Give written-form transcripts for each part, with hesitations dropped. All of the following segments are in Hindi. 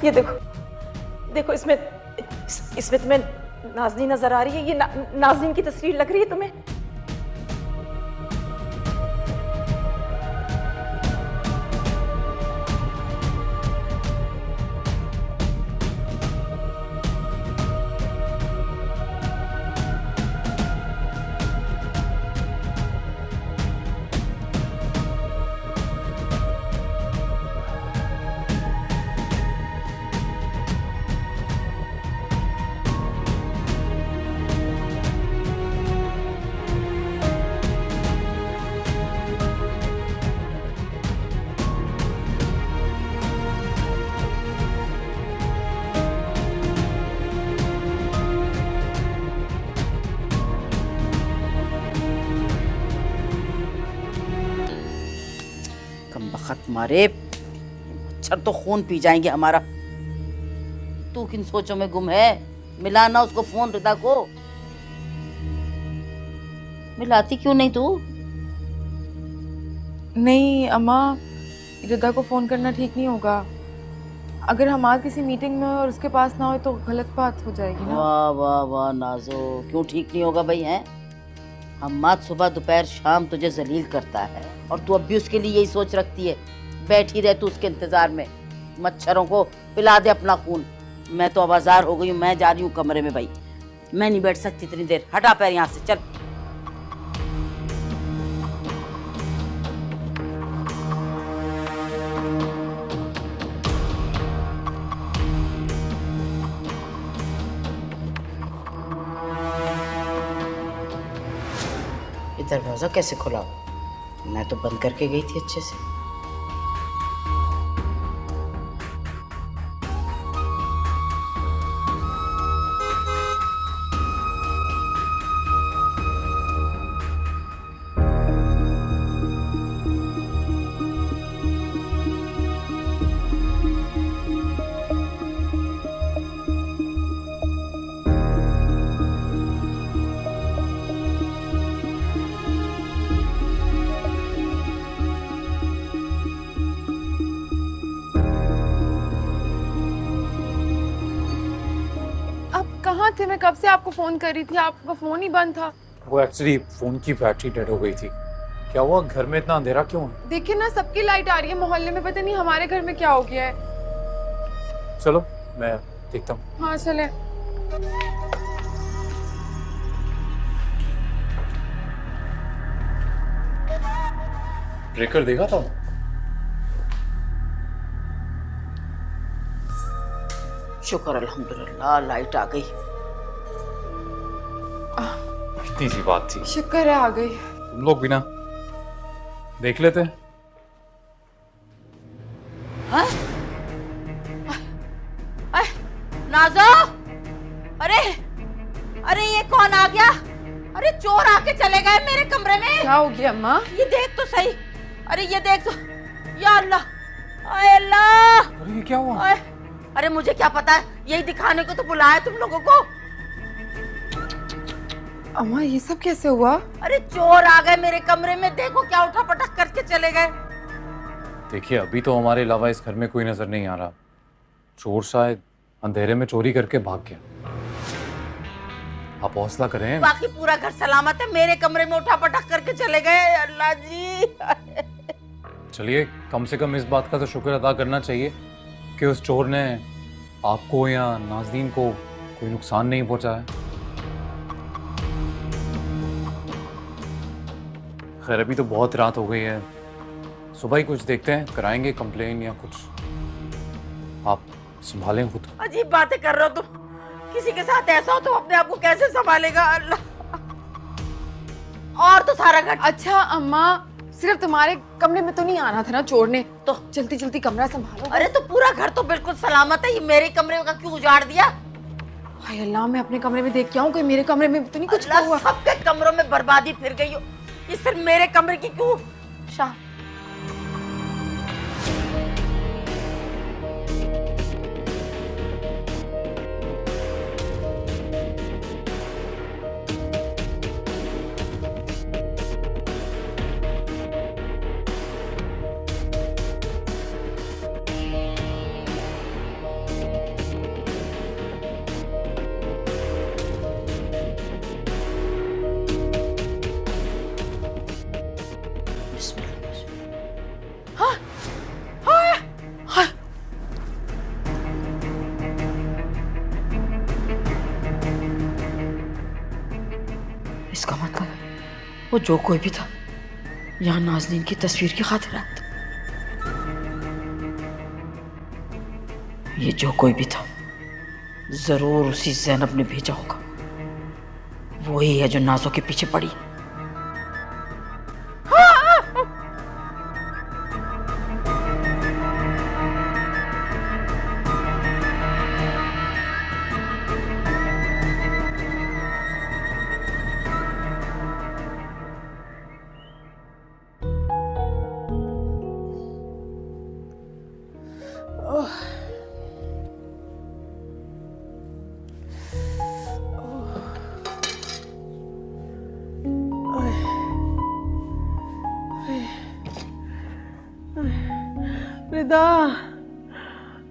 ये देखो देखो, इसमें इसमें तुम्हें नाज़नीन नजर आ रही है? ये नाज़नीन की तस्वीर लग रही है तुम्हें? कमबख्त मारे, मच्छर तो खून पी जाएंगे हमारा। तू किन सोचों में गुम है? मिलाना उसको फोन, रिदा को। मिलाती क्यों नहीं तू? नहीं अम्मा, रिदा को फ़ोन करना ठीक नहीं होगा। अगर हम आज किसी मीटिंग में हो और उसके पास ना हो तो गलत बात हो जाएगी ना। वाह वाह वाह नाजो, क्यों ठीक नहीं होगा भाई? हैं हम्माद सुबह दोपहर शाम तुझे जलील करता है और तू अब भी उसके लिए यही सोच रखती है। बैठी रह तू उसके इंतजार में। मच्छरों को पिला दे अपना खून। मैं तो अब आज़ार हो गई हूँ, मैं जा रही हूँ कमरे में भाई। मैं नहीं बैठ सकती इतनी देर। हटा पैर यहाँ से, चल। दरवाजा कैसे खुला? मैं तो बंद करके गई थी अच्छे से। कहाँ थे? मैं कब से आपको फोन कर रही थी, आपका फोन ही बंद था। वो एक्चुअली फोन की बैटरी डेड हो गई थी। क्या हुआ? घर में इतना अंधेरा क्यों है? देखिए ना, सबकी लाइट आ रही है मोहल्ले में, पता नहीं हमारे घर में क्या हो गया है। चलो मैं देखता हूँ। हाँ चले। ब्रेकर देखा था? शुक्र अल्हम्दुलिल्लाह, लाइट आ गई। इतनी सी बात थी। शुक्र है आ गई। तुम लोग भी ना देख लेते। हाँ? नाज़ो, अरे अरे ये कौन आ गया? अरे चोर आके चले गए मेरे कमरे में। क्या हो गया अम्मा? ये देख तो सही। अरे ये देख तो, या अल्लाह, आय अल्लाह। अरे ये क्या हुआ? अरे मुझे क्या पता है, यही दिखाने को तो बुलाया तुम लोगों को। अम्मा ये सब कैसे हुआ? अरे चोर आ गए मेरे कमरे में, देखो क्या उठा पटक करके चले गए। देखिए अभी तो हमारे अलावा इस घर में कोई नजर नहीं आ रहा। चोर शायद अंधेरे में चोरी करके भाग गया। आप हौसला करें। बाकी पूरा घर सलामत है, मेरे कमरे में उठा पटक करके चले गए। अल्लाह जी। चलिए कम से कम इस बात का तो शुक्र अदा करना चाहिए कि उस चोर ने आपको या नाज़रीन को कोई नुकसान नहीं पहुंचाया। खैर अभी तो बहुत रात हो गई है, सुबह ही कुछ देखते हैं, कराएंगे कंप्लेन या कुछ। आप संभालें खुद। अजीब बातें कर रहे हो तुम। किसी के साथ ऐसा हो तो अपने आप को कैसे संभालेगा? अल्लाह। और तो सारा घर। अच्छा अम्मा, सिर्फ तुम्हारे कमरे में तो नहीं आना था ना चोर ने, तो जल्दी जल्दी कमरा संभालो। अरे तो पूरा घर तो बिल्कुल सलामत है, ये मेरे कमरे का क्यों उजाड़ दिया? हाय अल्लाह, मैं अपने कमरे में देख के आऊं, कोई मेरे कमरे में तो नहीं कुछ हुआ? सबके कमरों में बर्बादी फिर गई हो, ये सिर्फ मेरे कमरे की क्यों? शाह इसका मतलब वो जो कोई भी था यहाँ नाज़नीन की तस्वीर की खातिर आया था। ये जो कोई भी था जरूर उसी ज़ैनब ने भेजा होगा। वही है जो नाजों के पीछे पड़ी। रिदा,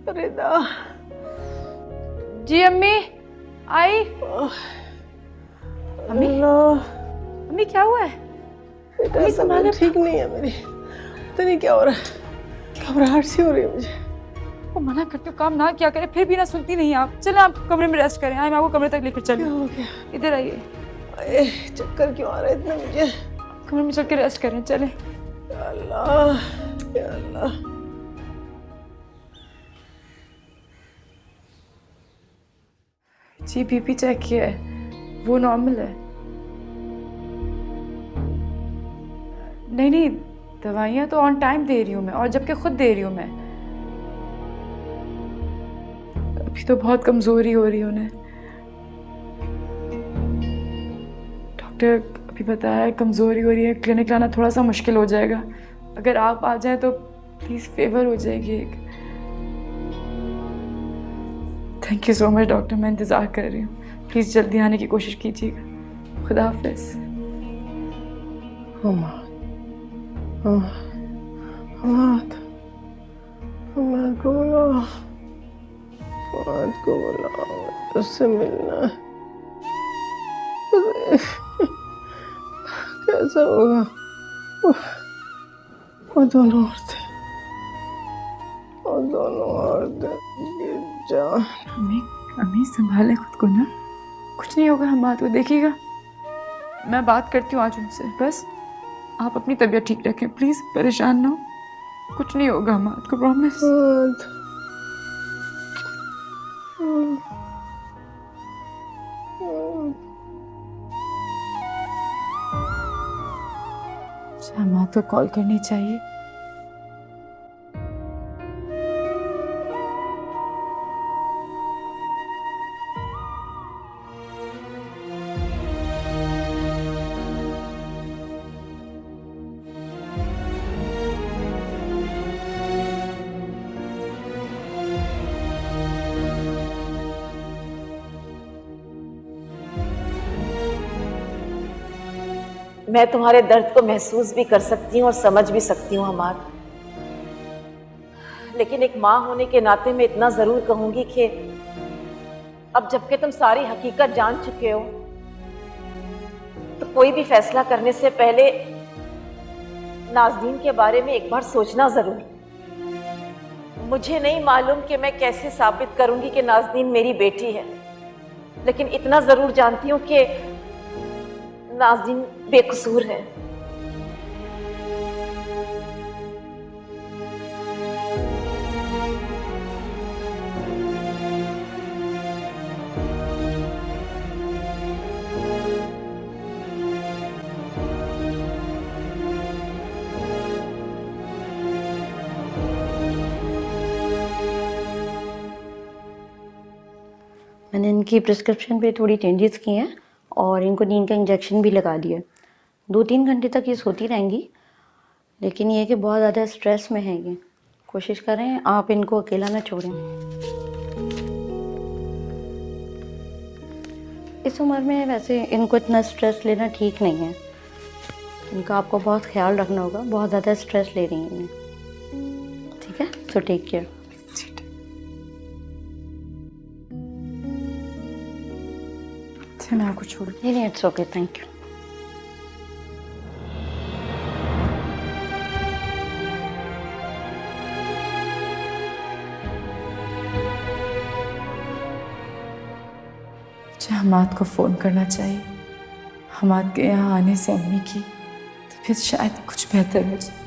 रिदा। जी अम्मी आई। अम्मी अम्मी क्या हुआ है? बेटा संभाले, ठीक नहीं है मेरी। पता नहीं क्या हो रहा है, घबराहट सी हो रही है मुझे। वो मना करते हो काम ना क्या करे, फिर भी ना सुनती नहीं आप। चले आप कमरे में रेस्ट करें। आए मैं आपको कमरे तक लेकर क्या चलूं। हो गया? इधर आइए। चक्कर क्यों आ रहा है इतना मुझे? कमरे में चल के रेस्ट करें। चले। या अल्लाह, या अल्लाह। जी बीपी चेक किया है, वो नॉर्मल है। नहीं नहीं, दवाइयाँ तो ऑन टाइम दे रही हूँ मैं, और जबकि खुद दे रही हूँ मैं। अभी तो बहुत कमज़ोरी हो रही है उन्हें। डॉक्टर अभी बताया है कमज़ोरी हो रही है, क्लिनिक लाना थोड़ा सा मुश्किल हो जाएगा। अगर आप आ जाएं तो प्लीज़ फेवर हो जाएगी एक। Thank you so much doctor, मैं इंतज़ार कर रही हूँ। प्लीज़ जल्दी आने की कोशिश कीजिएगा। खुदा हाफिज़। हमाद को बुलाओ, हमाद को बुलाओ, उससे मिलना है। कैसा होगा? वो दोनों औरतें, ये जान। अम्मी अम्मी संभाले खुद को ना, कुछ नहीं होगा। हम बात को देखिएगा, मैं बात करती हूँ आज उनसे। बस आप अपनी तबीयत ठीक रखें प्लीज़, परेशान ना हो। कुछ नहीं होगा हम आपको, प्रॉमिस। हम आपको कॉल करनी चाहिए। मैं तुम्हारे दर्द को महसूस भी कर सकती हूँ और समझ भी सकती हूँ हमार, लेकिन एक माँ होने के नाते मैं इतना जरूर कहूंगी कि अब जबकि तुम सारी हकीकत जान चुके हो, तो कोई भी फैसला करने से पहले नाज़नीन के बारे में एक बार सोचना जरूर। मुझे नहीं मालूम कि मैं कैसे साबित करूंगी कि नाज़नीन मेरी बेटी है, लेकिन इतना जरूर जानती हूँ कि नाज़नीन बेकसूर है। मैंने इनकी प्रिस्क्रिप्शन पे थोड़ी चेंजेस किए हैं और इनको नींद का इंजेक्शन भी लगा दिया। 2-3 घंटे तक ये सोती रहेंगी, लेकिन ये कि बहुत ज़्यादा स्ट्रेस में है ये। कोशिश करें आप इनको अकेला ना छोड़ें। इस उम्र में वैसे इनको इतना स्ट्रेस लेना ठीक नहीं है। इनका आपको बहुत ख्याल रखना होगा, बहुत ज़्यादा स्ट्रेस ले रही हैं इन्हें। ठीक है, सो टेक केयर। मैं आपको छोड़। नहीं, इट्स ओके, थैंक यू। जहमात को फ़ोन करना चाहिए। हमाद के यहाँ आने से अम्मी की तबीयत शायद कुछ बेहतर हो जाए।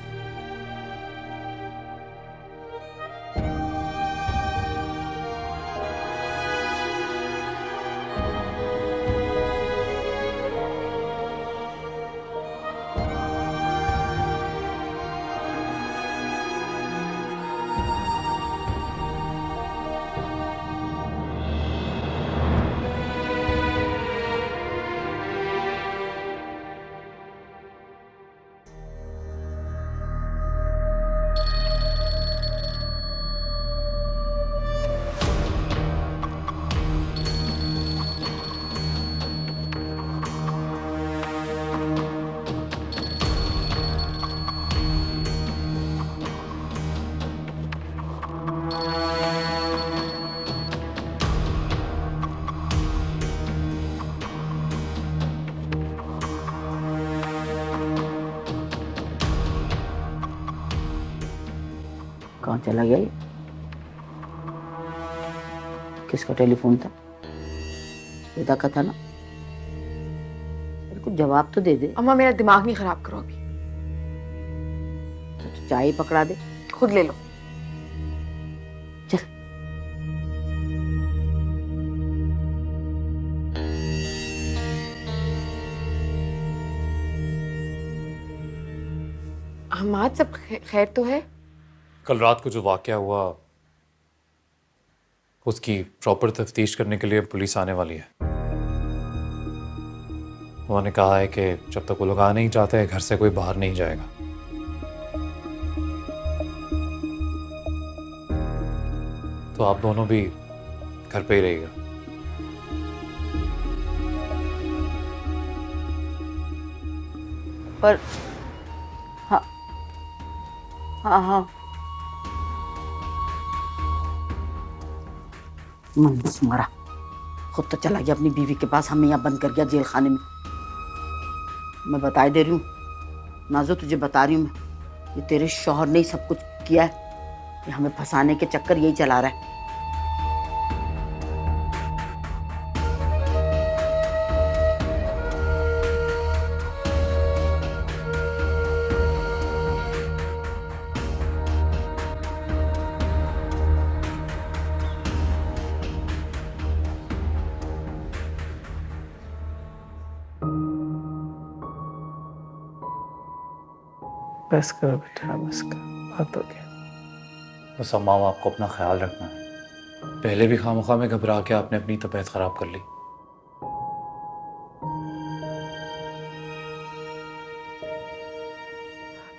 कहाँ चला गया ये? किसका टेलीफोन था? वेदा का था ना? मेरे को जवाब तो दे दे। अम्मा मेरा दिमाग नहीं खराब करो अभी, तो चाय ही पकड़ा दे। खुद ले लो। चल। हमाद सब खैर तो है? कल रात को जो वाकया हुआ उसकी प्रॉपर तफ्तीश करने के लिए पुलिस आने वाली है। उन्होंने कहा है कि जब तक वो लोग आ नहीं चाहते घर से कोई बाहर नहीं जाएगा। तो आप दोनों भी घर पे ही रहिएगा। पर हाँ हाँ हाँ मन बस मारा, खुद तो चला गया अपनी बीवी के पास, हमें यहाँ बंद कर गया जेल खाने में। मैं बताए दे रही हूँ नाजो, तुझे बता रही हूँ मैं, ये तेरे शौहर ने ही सब कुछ किया है। ये हमें फंसाने के चक्कर यही चला रहा है। बस करो बेटा, बस करो, बहुत हो गया। बस अम्मा आपको अपना ख्याल रखना है। पहले भी खामखा में घबरा के आपने अपनी तबीयत खराब कर ली।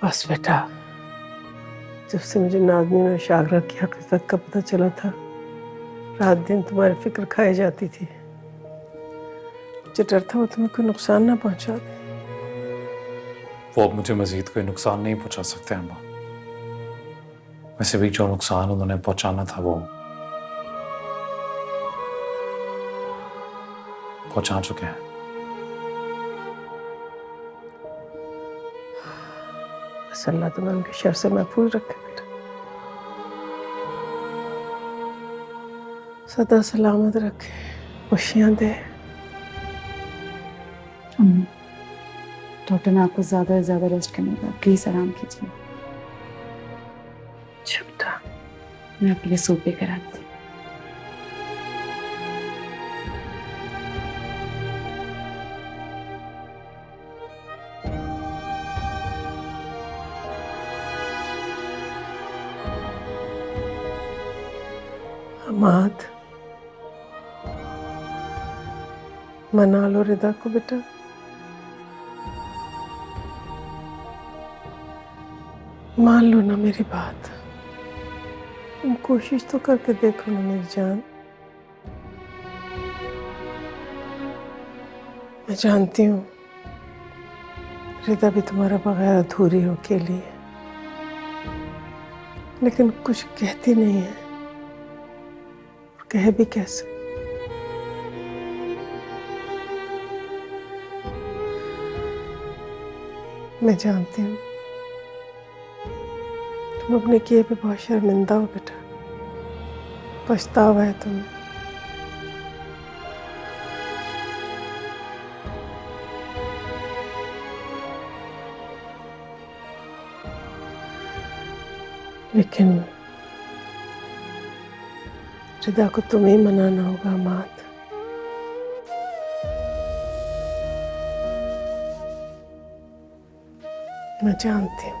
बस बेटा, जब से मुझे नाज़नीन और शागरा की हकीकत का पता चला था, रात दिन तुम्हारी फिक्र खाई जाती थी। मुझे डर था वो तुम्हें कोई नुकसान ना पहुंचा दे। वो अब मुझे मजीद कोई नुकसान नहीं पहुंचा सकते अम्मा। वैसे भी जो नुकसान उन्होंने पहुंचाना था वो पहुंचा चुके हैं। बस अल्लाह तुम्हें उनके शर से महफूज रखे बेटा, सदा सलामत रखे, खुशियां दे। अम्मी, डॉक्टर ने आपको ज़्यादा से ज़्यादा रेस्ट करने का, प्लीज़ आराम कीजिए। अच्छा बेटा, मैं आपके लिए सूप लेकर आती हूँ। हमाद, मना लो रिदा को बेटा। मान लो ना मेरी बात, तुम कोशिश तो करके देखो ना मेरी जान। मैं जानती हूँ रिदा भी तुम्हारा बगैर अधूरी हो अकेली है, लेकिन कुछ कहती नहीं है, कह भी कैसे। मैं जानती हूँ तुम अपने किए पे बहुत शर्मिंदा हो बेटा, पछतावा है तुम्हें। लेकिन रिदा को तुम्हें ही मनाना होगा हमाद। मैं जानती हूँ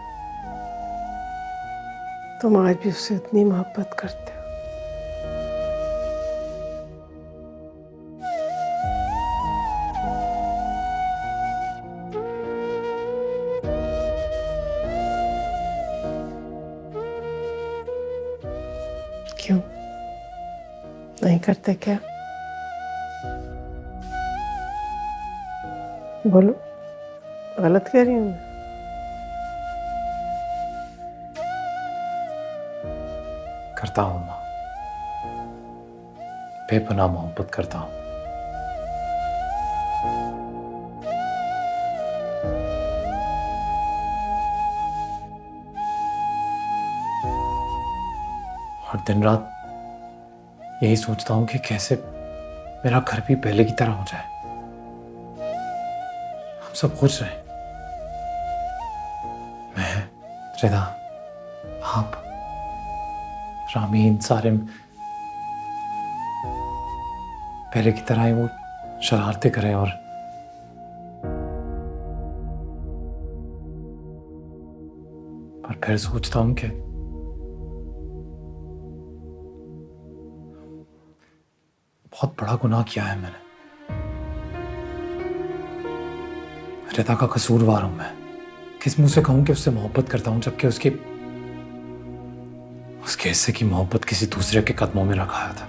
तुम आज भी उससे इतनी मोहब्बत करते हो। क्यों नहीं करते क्या? बोलो, गलत कह रही हूँ मैं? करता हूँ माँ, बेपनाह मोहब्बत करता हूँ। और दिन रात यही सोचता हूँ कि कैसे मेरा घर भी पहले की तरह हो जाए, हम सब खुश रहें। मैं, रिदा, आप, रामीन, सारिम, पहले की तरह ही वो शरारतें करें और पर फिर सोचता हूँ कि बहुत बड़ा गुनाह किया है मैंने। रिदा का कसूरवार हूं मैं। किस मुंह से कहूं कि उससे मोहब्बत करता हूं जबकि उसके हिस्से की मोहब्बत किसी दूसरे के कदमों में रखाया था।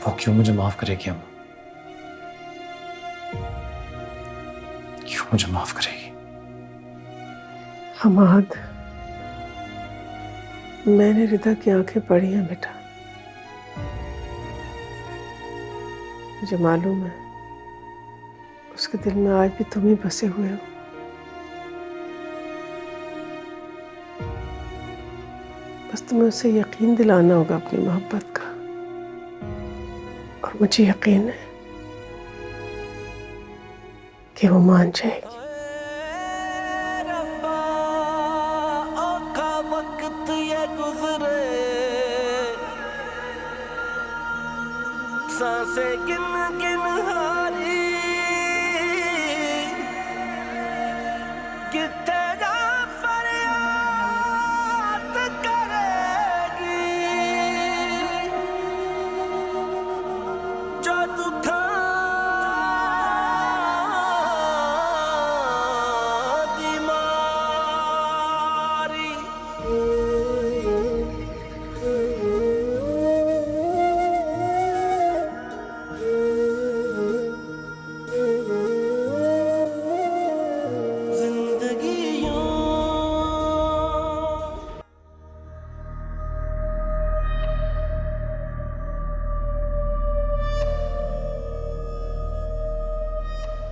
वो क्यों मुझे माफ करेगी अम्मा? क्यों मुझे माफ करेगी? हमाद, मैंने रिदा की आंखें पढ़ी हैं बेटा। मुझे मालूम है उसके दिल में आज भी तुम ही बसे हुए हो। बस तुम्हें उसे यकीन दिलाना होगा अपनी मोहब्बत का, और मुझे यकीन है कि वो मान जाएगी। सांसें गिन गिन हारी कितने जा फरियाद करेगी जो दुखा दी मारी।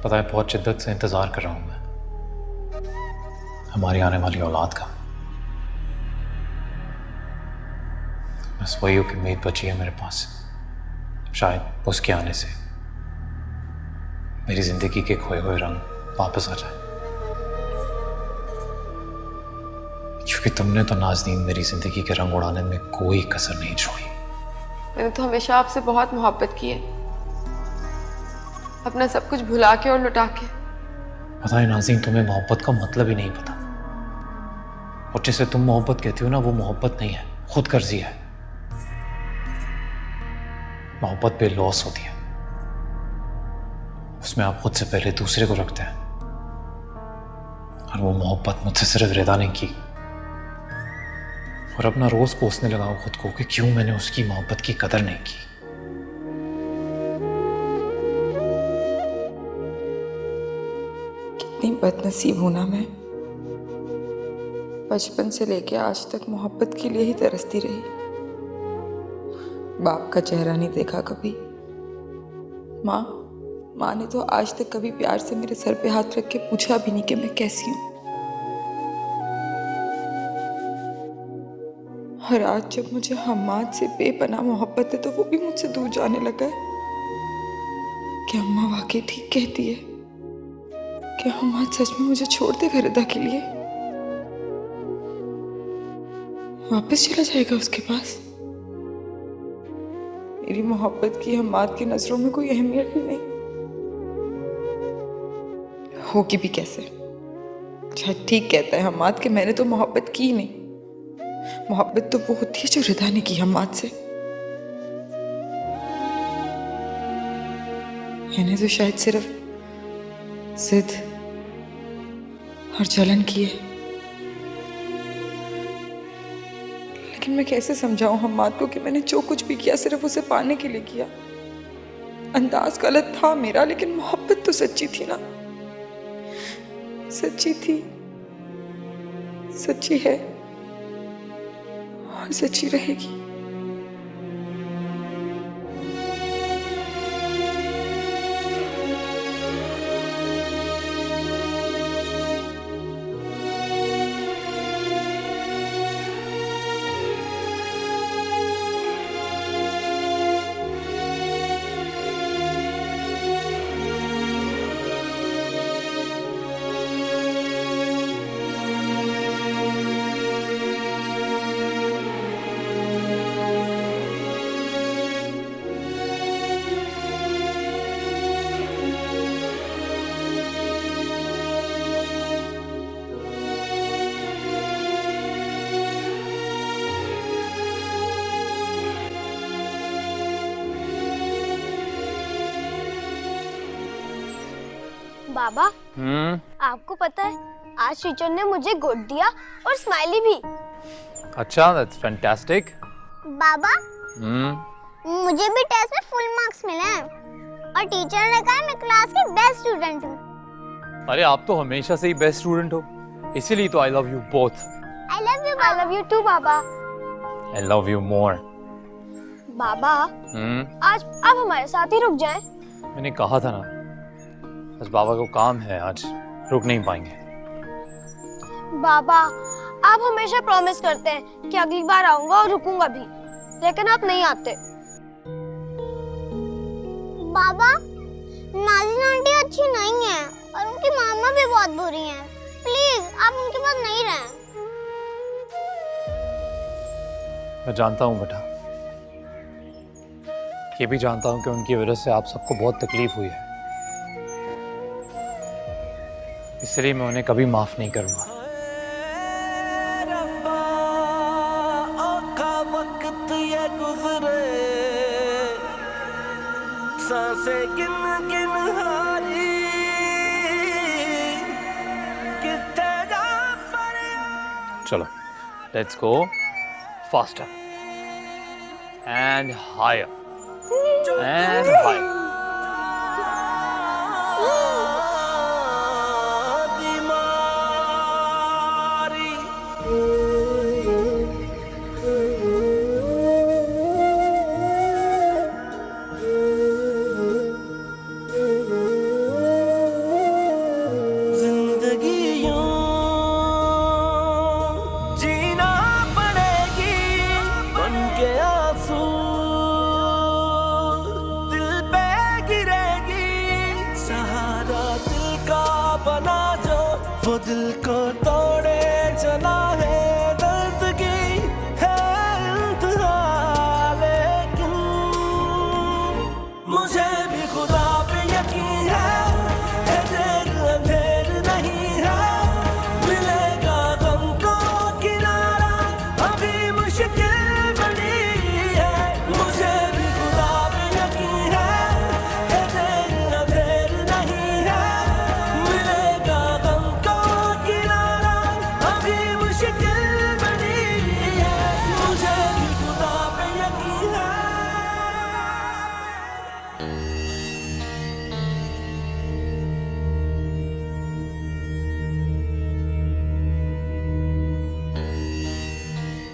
पता है बहुत शिद्दत से इंतजार कर रहा हूं मैं हमारी आने वाली औलाद का। बस वही की उम्मीद बची है मेरे पास, शायद उसके आने से मेरी जिंदगी के खोए हुए रंग वापस आ जाए। क्योंकि तुमने तो नाज़नीन मेरी जिंदगी के रंग उड़ाने में कोई कसर नहीं छोड़ी। मैंने तो हमेशा आपसे बहुत मोहब्बत की है, अपना सब कुछ भुला के और लुटा के। पता है नाज़नीन, तुम्हें मोहब्बत का मतलब ही नहीं पता। और जिसे तुम मोहब्बत कहती हो ना, वो मोहब्बत नहीं है, खुद गर्जी है। मोहब्बत बेलौस होती है, उसमें आप खुद से पहले दूसरे को रखते हैं। और वो मोहब्बत मुझसे सिर्फ रिदा ने की, और अपना रोज कोसने लगा हूं खुद को कि क्यों मैंने उसकी मोहब्बत की कदर नहीं की। कितनी बदनसीब हूं ना मैं, बचपन से लेके आज तक मोहब्बत के लिए ही तरसती रही। बाप का चेहरा नहीं देखा कभी। माँ ने तो आज तक कभी प्यार से मेरे सर पे हाथ रख के पूछा भी नहीं कि मैं कैसी हूँ। और आज जब मुझे हम्माद से बेपनाह मोहब्बत है तो वो भी मुझसे दूर जाने लगा है। क्या अम्मा वाकई ठीक कहती है? क्या हमाद सच में मुझे छोड़ दे गरिदा के लिए? वापस चला जाएगा उसके पास? मेरी मोहब्बत की हमाद की नजरों में कोई अहमियत ही नहीं। होगी भी कैसे? शायद ठीक कहता है हमाद कि मैंने तो मोहब्बत की नहीं। मोहब्बत तो वो होती है जो रिदा ने की हमाद से। मैंने तो शायद सिर्फ जिद और जलन की है। लेकिन मैं कैसे समझाऊं हम्माद को कि मैंने जो कुछ भी किया सिर्फ उसे पाने के लिए किया। अंदाज गलत था मेरा, लेकिन मोहब्बत तो सच्ची थी ना। सच्ची थी, सच्ची है और सच्ची रहेगी। बाबा, आपको पता है आज टीचर ने मुझे गुड दिया और स्माइली भी। अच्छा, दैट्स फैंटास्टिक। बाबा, मुझे भी टेस्ट में फुल मार्क्स मिले हैं और टीचर ने कहा मैं क्लास की बेस्ट स्टूडेंट हूँ। अरे आप तो हमेशा से ही बेस्ट स्टूडेंट हो, इसीलिए तो I love you both. I love you, I love you too बाबा। I love you more. बाबा, आज आप हमारे साथ ही रुक जाएं। मैंने कहा था ना, बस बाबा को काम है, आज रुक नहीं पाएंगे। बाबा, आप हमेशा प्रॉमिस करते हैं कि अगली बार आऊंगा और रुकूंगा भी, लेकिन आप नहीं आते। बाबा, नाज़िन आंटी अच्छी नहीं है और उनकी मामा भी बहुत बुरी हैं। प्लीज आप उनके पास नहीं रहें। मैं जानता हूँ बेटा, ये भी जानता हूँ कि उनकी वजह से आप सबको बहुत तकलीफ हुई है, इसलिए मैं उन्हें कभी माफ नहीं करूंगा। रब्बा औखा वक्त ये गुजरे, सांसें गिन गिन हारी, कितने जा फरियाद। चलो, let's go faster and higher and higher. वो दिल को तोड़े चला है, दर्द की है इंतहा, लेकिन मुझे भी खुदा पे यकीन है देर अंधेर नहीं है, मिलेगा गम को किनारा, अभी मुश्किल बड़ी है। मुझे भी खुदा पे यकीन है देर अंधेर नहीं है, मिलेगा गम को किनारा, अभी मुश्किल बड़ी है। मुझे भी खुदा पे यकीन है।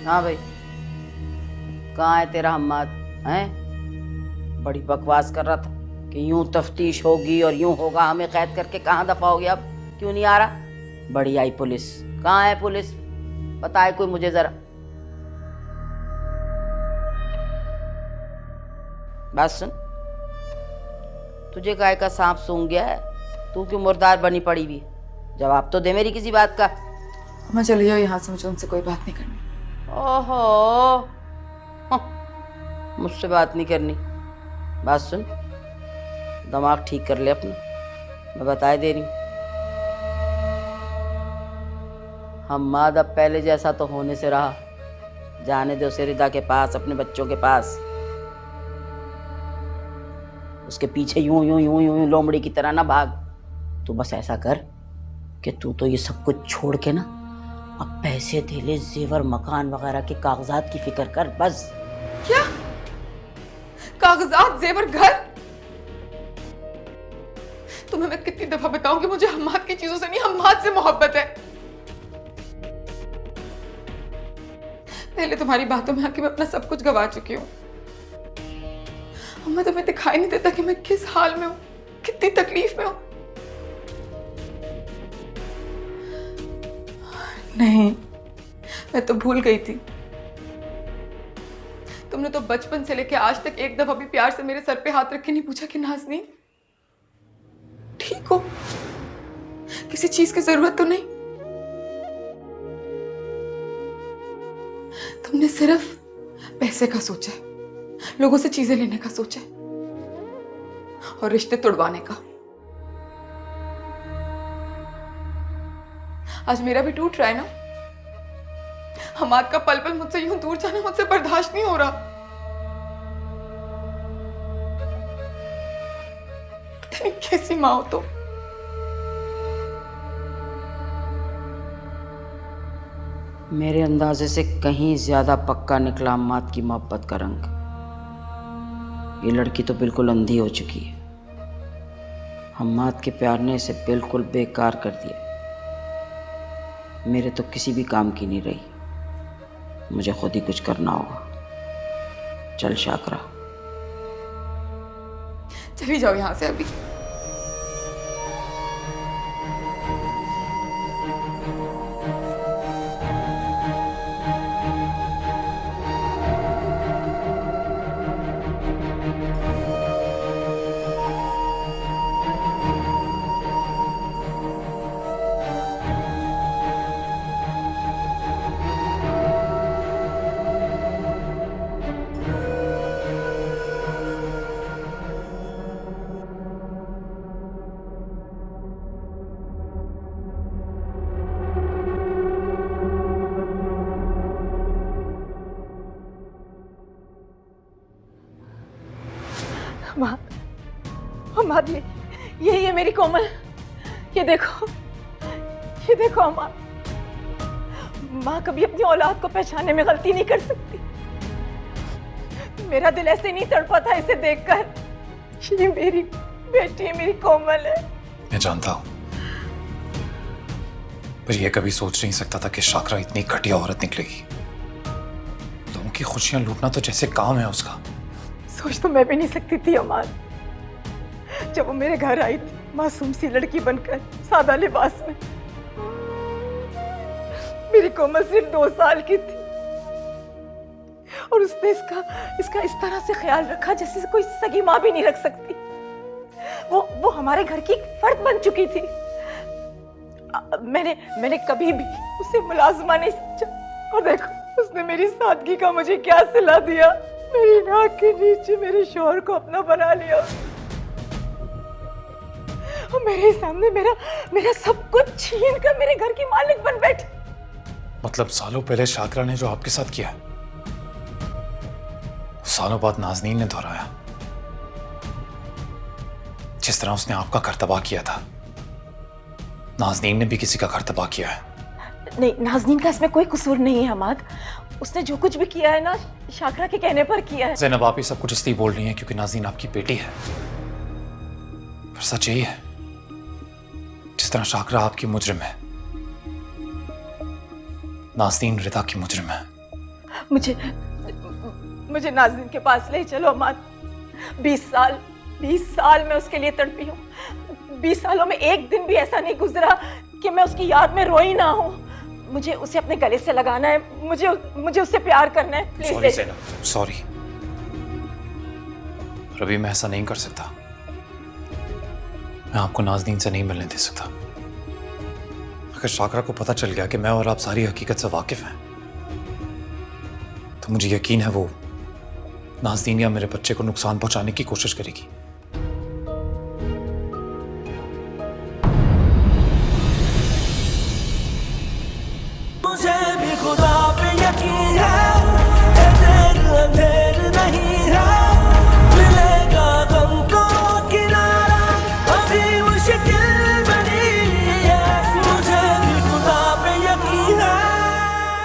हाँ भाई, कहाँ है तेरा हम्माद? हैं? बड़ी बकवास कर रहा था कि यूं तफ्तीश होगी और यूं होगा, हमें कैद करके कहाँ दफा हो गया? अब क्यों नहीं आ रहा? बड़ी आई पुलिस। कहाँ है पुलिस? बताए कोई मुझे जरा। बात सुन, तुझे काय का सांप सूंघ गया है? तू क्यों मुर्दार बनी पड़ी हुई? जवाब तो दे मेरी किसी बात का। मैं चली जाओ यहाँ से, मुझे उनसे कोई बात नहीं करनी। ओहो, मुझसे बात नहीं करनी। बात सुन, दिमाग ठीक कर ले अपना, मैं बताए दे रही हूँ। हम्माद अब पहले जैसा तो होने से रहा, जाने दे उसे रिदा के पास, अपने बच्चों के पास। उसके पीछे यूं यूं यूं यूं लोमड़ी की तरह ना भाग। तू बस ऐसा कर कि तू तो ये सब कुछ छोड़ के ना अब पैसे धेले जेवर मकान वगैरह के कागजात की फिक्र कर बस। क्या कागजात, जेवर, घर? तुम्हें मैं कितनी दफा बताऊं कि मुझे हम्माद की चीजों से नहीं, हम्माद से मोहब्बत है। पहले तुम्हारी बातों में आके मैं अपना सब कुछ गवा चुकी हूँ। हमें तुम्हें दिखाई नहीं देता कि मैं किस हाल में हूँ, कितनी तकलीफ में हूँ। नहीं, मैं तो भूल गई थी। तुमने तो बचपन से लेके आज तक एक दफा भी प्यार से मेरे सर पे हाथ रख के नहीं पूछा कि नाज़नीन ठीक हो, किसी चीज की जरूरत तो नहीं। तुमने सिर्फ पैसे का सोचा है, लोगों से चीजें लेने का सोचा है और रिश्ते तोड़वाने का। आज मेरा भी टूट रहा है ना। हमाद का पल पल मुझसे यूं दूर जाना मुझसे बर्दाश्त नहीं हो रहा। पता नहीं कैसी माँ हो तुम। मेरे अंदाजे से कहीं ज्यादा पक्का निकला हम्माद की मोहब्बत का रंग। ये लड़की तो बिल्कुल अंधी हो चुकी है। हम्माद के प्यार ने इसे बिल्कुल बेकार कर दिया। मेरे तो किसी भी काम की नहीं रही। मुझे खुद ही कुछ करना होगा। चल शाकरा, चली जाओ यहां से अभी। हम्माद, ये मेरी कोमल, ये देखो हम्माद। माँ कभी अपनी औलाद को पहचानने में गलती नहीं कर सकती। मेरा दिल ऐसे नहीं तड़पा था इसे देखकर। ये मेरी बेटी, मेरी कोमल है। मैं जानता हूं, पर यह कभी सोच नहीं सकता था कि शाकरा इतनी घटिया औरत निकलेगी। लोगों की खुशियां लूटना तो जैसे काम है उसका। सोच तो मैं भी नहीं सकती थी हम्माद। जब वो मेरे घर आई थी मासूम सी लड़की बनकर, सादा लिबास में। मेरी कोमल सिर्फ 2 साल की थी और उसने इसका इस तरह से ख्याल रखा जैसे कोई सगी माँ भी नहीं रख सकती। वो हमारे घर की एक फर्द बन चुकी थी। मैंने कभी भी उसे मुलाजमा नहीं समझा और देखो उसने मेरी सादगी का मुझे क्या सिला दिया। मेरी नाक के नीचे मेरे शौहर को अपना बना लिया और मेरे सामने मेरा सब कुछ छीन कर मेरे घर की मालिक बन बैठी। मतलब सालों पहले शाकरा ने जो आपके साथ किया, सालों बाद नाज़नीन ने दोहराया। जिस तरह उसने आपका घर तबाह किया था, नाज़नीन ने भी किसी का घर तबाह किया है। नहीं, नाज़नीन का इसमें कोई कसूर नहीं है हम्माद। उसने जो कुछ भी किया है ना, शाकरा के कहने पर किया है। ज़ैनब, आप ये सब कुछ इसलिए बोल रही हैं क्योंकि नाज़नीन आपकी बेटी है, पर सच यही है जिस तरह शाकरा आपकी मुजरिम है, नाज़नीन रिदा की मुजरिम है। मुझे नाज़नीन के पास ले चलो हम्माद। 20 साल मैं उसके लिए तड़पी हूँ। 20 सालों में एक दिन भी ऐसा नहीं गुजरा कि मैं उसकी याद में रोई ना हूँ। मुझे उसे अपने गले से लगाना है, मुझे उससे प्यार करना है। Please sorry Zainab, sorry. अभी मैं ऐसा नहीं कर सकता। मैं आपको नाज़नीन से नहीं मिलने दे सकता। अगर शाकरा को पता चल गया कि मैं और आप सारी हकीकत से वाकिफ हैं, तो मुझे यकीन है वो नाज़नीन या मेरे बच्चे को नुकसान पहुंचाने की कोशिश करेगी। मुझे भी खुदा